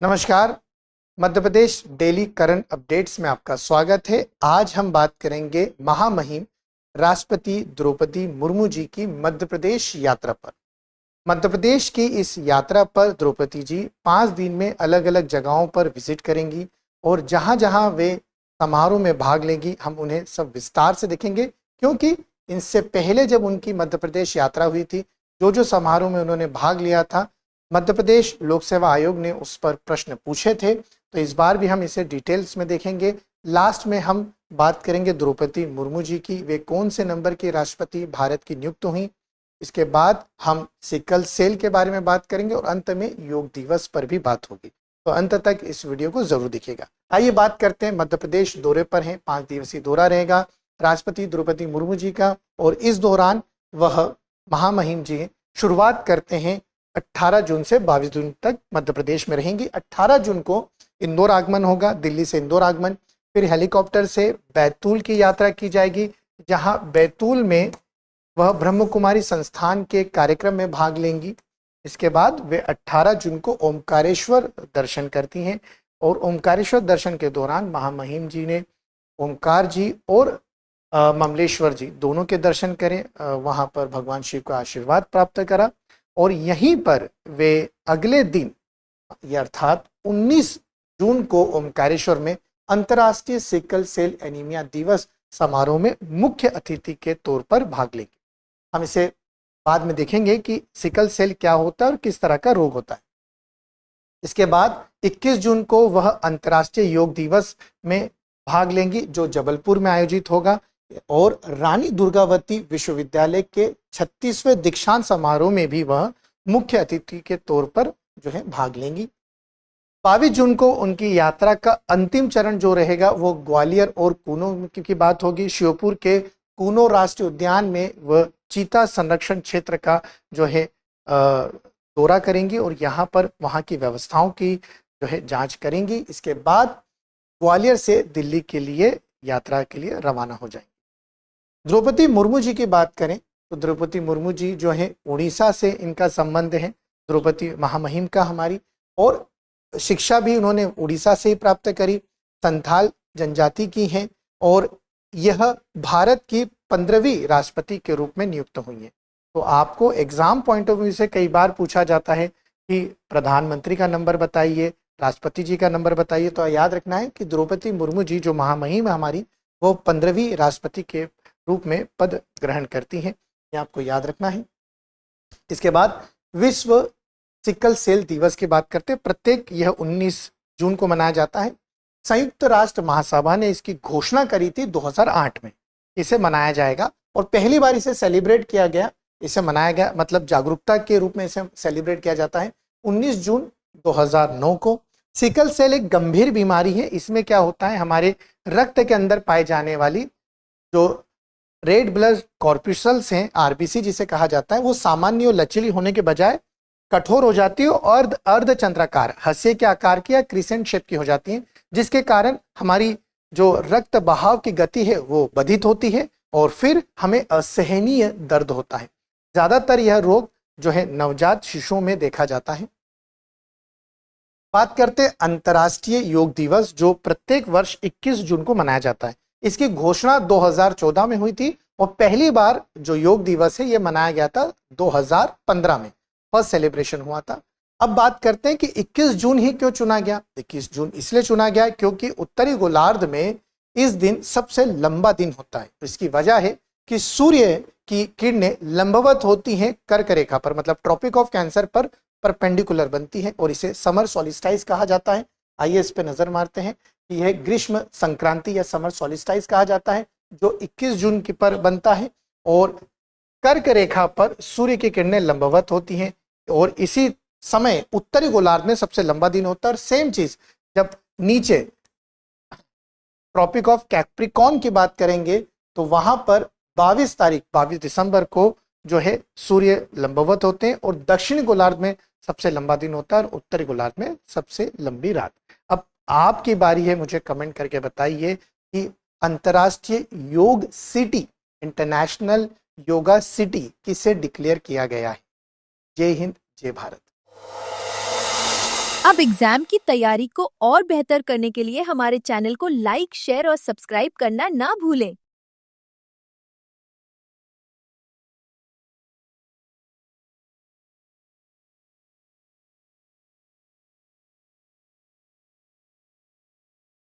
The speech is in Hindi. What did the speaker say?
नमस्कार। Madhya Pradesh daily current updates में आपका स्वागत है। आज हम बात करेंगे महामहिम राष्ट्रपति द्रौपदी मुर्मू जी की मध्य प्रदेश यात्रा पर। मध्य प्रदेश की इस यात्रा पर द्रौपदी जी 5 दिन में अलग अलग जगहों पर विजिट करेंगी और जहां जहां वे समारोह में भाग लेंगी हम उन्हें सब विस्तार से देखेंगे, क्योंकि इनसे पहले जब उनकी मध्य प्रदेश यात्रा हुई थी, जो समारोह में उन्होंने भाग लिया था, मध्य प्रदेश लोक सेवा आयोग ने उस पर प्रश्न पूछे थे। तो इस बार भी हम इसे डिटेल्स में देखेंगे। लास्ट में हम बात करेंगे द्रौपदी मुर्मू जी की, वे कौन से नंबर की राष्ट्रपति भारत की नियुक्त हुई। इसके बाद हम सिकल सेल के बारे में बात करेंगे और अंत में योग दिवस पर भी बात होगी। तो अंत तक इस वीडियो को जरूर देखिएगा। आइए बात करते हैं। मध्य प्रदेश दौरे पर हैं, 5 दिवसीय दौरा रहेगा राष्ट्रपति द्रौपदी मुर्मू जी का, और इस दौरान वह महामहिम जी शुरुआत करते हैं 18 जून से 22 जून तक मध्य प्रदेश में रहेंगी। 18 जून को इंदौर आगमन होगा, दिल्ली से इंदौर आगमन, फिर हेलीकॉप्टर से बैतूल की यात्रा की जाएगी, जहां बैतूल में वह ब्रह्म कुमारी संस्थान के कार्यक्रम में भाग लेंगी। इसके बाद वे 18 जून को ओमकारेश्वर दर्शन करती हैं और ओमकारेश्वर दर्शन के दौरान महामहिम जी ने ओमकार जी और ममलेश्वर जी दोनों के दर्शन करें, वहां पर भगवान शिव का आशीर्वाद प्राप्त करा और यहीं पर वे अगले दिन अर्थात 19 जून को ओमकारेश्वर में अंतर्राष्ट्रीय सिकल सेल एनीमिया दिवस समारोह में मुख्य अतिथि के तौर पर भाग लेंगे। हम इसे बाद में देखेंगे कि सिकल सेल क्या होता है और किस तरह का रोग होता है। इसके बाद 21 जून को वह अंतर्राष्ट्रीय योग दिवस में भाग लेंगी, जो जबलपुर में आयोजित होगा, और रानी दुर्गावती विश्वविद्यालय के 36वें दीक्षांत समारोह में भी वह मुख्य अतिथि के तौर पर भाग लेंगी। 22 जून को उनकी यात्रा का अंतिम चरण जो रहेगा वो ग्वालियर और कूनो की बात होगी। श्योपुर के कूनो राष्ट्रीय उद्यान में वह चीता संरक्षण क्षेत्र का दौरा करेंगी और यहाँ पर वहाँ की व्यवस्थाओं की जांच करेंगी। इसके बाद ग्वालियर से दिल्ली के लिए यात्रा के लिए रवाना हो जाएंगे। द्रौपदी मुर्मू जी की बात करें तो द्रौपदी मुर्मू जी उड़ीसा से इनका संबंध है। द्रौपदी महामहिम का हमारी, और शिक्षा भी उन्होंने उड़ीसा से ही प्राप्त करी, संथाल जनजाति की हैं और यह भारत की 15वीं राष्ट्रपति के रूप में नियुक्त हुई है। तो आपको एग्जाम पॉइंट ऑफ व्यू से कई बार पूछा जाता है कि प्रधानमंत्री का नंबर बताइए, राष्ट्रपति जी का नंबर बताइए, तो याद रखना है कि द्रौपदी मुर्मू जी जो महामहिम है हमारी, वो 15वीं राष्ट्रपति के रूप में पद ग्रहण करती हैं, ये आपको याद रखना है। इसके बाद विश्व सिकल सेल दिवस की बात करते हैं। प्रत्येक यह 19 जून को मनाया जाता है। संयुक्त राष्ट्र महासभा ने इसकी घोषणा करी थी 2008 में, इसे मनाया जाएगा और पहली बार इसे सेलिब्रेट किया गया, इसे मनाया गया, मतलब जागरूकता के रूप में इसे सेलिब्रेट किया जाता है 19 जून 2009 को। सिकल सेल एक गंभीर बीमारी है। इसमें क्या होता है, हमारे रक्त के अंदर पाए जाने वाली जो रेड ब्लड कॉर्पुसल्स हैं, आरबीसी जिसे कहा जाता है, वो सामान्य और लचीली होने के बजाय कठोर हो जाती है और अर्धचंद्राकार, हंसे के आकार की या क्रिसेंट शेप की हो जाती है, जिसके कारण हमारी जो रक्त बहाव की गति है वो बाधित होती है और फिर हमें असहनीय दर्द होता है। ज्यादातर यह रोग नवजात शिशुओं में देखा जाता है। बात करते हैं अंतर्राष्ट्रीय योग दिवस, जो प्रत्येक वर्ष 21 जून को मनाया जाता है। इसकी घोषणा 2014 में हुई थी और पहली बार जो योग दिवस है ये मनाया गया था 2015 में, फर्स्ट सेलिब्रेशन हुआ था। अब बात करते हैं कि 21 जून ही क्यों चुना गया। 21 जून इसलिए चुना गया क्योंकि उत्तरी गोलार्ध में इस दिन सबसे लंबा दिन होता है। तो इसकी वजह है कि सूर्य की किरणें लंबवत होती हैं कर्क रेखा पर, मतलब ट्रॉपिक ऑफ कैंसर पर परपेंडिकुलर बनती है और इसे समर सॉलिस्टाइस कहा जाता है। आइए इस पे नजर मारते हैं कि यह ग्रीष्म संक्रांति या समर सॉलिस्टाइस कहा जाता है, जो 21 जून की पर बनता है और कर्क रेखा पर सूर्य की किरणें लंबवत होती हैं और इसी समय उत्तरी गोलार्ध में सबसे लंबा दिन होता है। और सेम चीज जब नीचे ट्रॉपिक ऑफ कैप्रिकॉर्न की बात करेंगे तो वहां पर 22 दिसंबर को सूर्य लंबवत होते हैं और दक्षिणी गोलार्ध में सबसे लंबा दिन होता है और उत्तरी गोलार्ध में सबसे लंबी रात। अब आपकी बारी है, मुझे कमेंट करके बताइए कि अंतर्राष्ट्रीय योग सिटी, इंटरनेशनल योगा सिटी किसे डिक्लेयर किया गया है। जय हिंद, जय भारत। अब एग्जाम की तैयारी को और बेहतर करने के लिए हमारे चैनल को लाइक, शेयर और सब्सक्राइब करना ना भूलें।